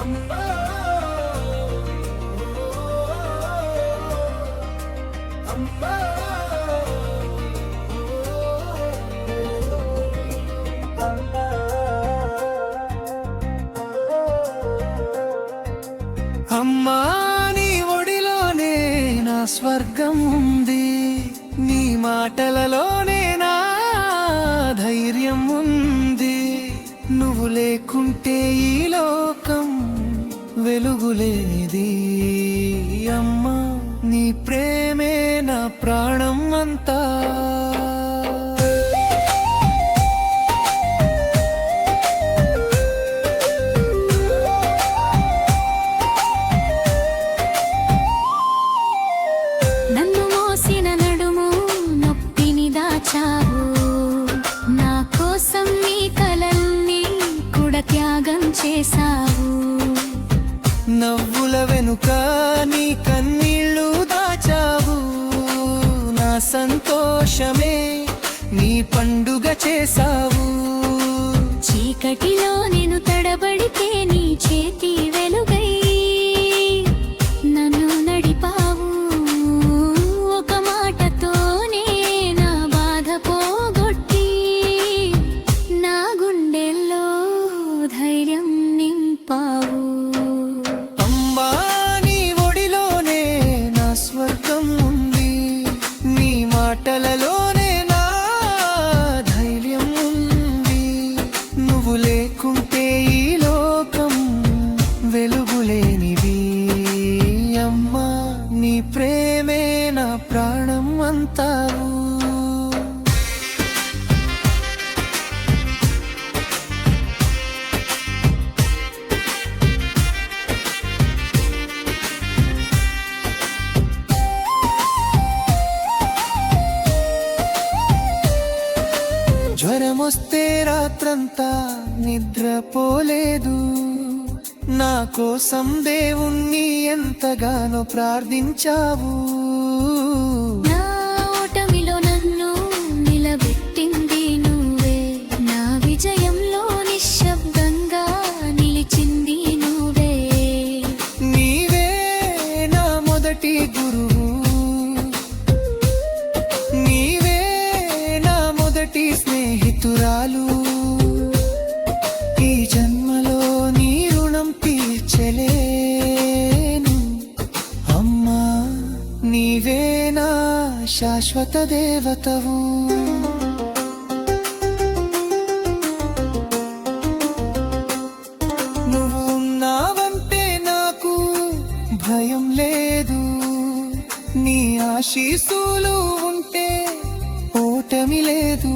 అమ్మా అమ్మా అమ్మా నీ ఒడిలోనే నా స్వర్గం ఉంది, నీ మాటలలోనే నా ధైర్యం ఉంది. నువ్వు లేకుంటే ఈ లోకం వెలుగులేది. అమ్మా నీ ప్రేమే నా ప్రాణం అంతా. నన్ను మోసిన నడుము నొప్పిని దాచావు, నా కోసం నీ కలల్ని కూడా త్యాగం చేశావు. నవ్వుల వెనుక నీ కన్నీళ్ళు దాచావు, నా సంతోషమే నీ పండుగ చేశావు. చీకటిలో నేను తడబడితే నీ చేతి వెలుగై నన్ను నడిపావు. ఒక మాటతోనే నా బాధ పోగొట్టి నా గుండెల్లో ధైర్యం నింపావు. అమ్మా నీ ఒడిలోనే నా స్వర్గం ఉంది, నీ మాటలలోనే నా ధైర్యం ఉంది. నువ్వు లేకుంటే ఈ లోకం వెలుగులేనిది. అమ్మా నీ ప్రేమే నా ప్రాణం అంతావు. జ్వరమొస్తే రాత్రంతా నిద్రపోలేదు, నా కోసం దేవుణ్ణి ఎంతగానో ప్రార్థించావు. నా ఓటమిలో నన్ను నిలబెట్టింది నువ్వే, నా విజయంలో నిశ్శబ్దంగా నిలిచింది నువ్వే. నీవే నా మొదటి గురువు, నీవే నా మొదటి స్నేహితురాలు. ఈ జన్మలో నీ రుణం తీర్చలేను. అమ్మా నీవే నా శాశ్వత దేవతవు. నువ్వు ఉన్నావంటే నాకు భయం లేదు, నీ ఆశీస్సులు ఉంటే ఓటమి లేదు.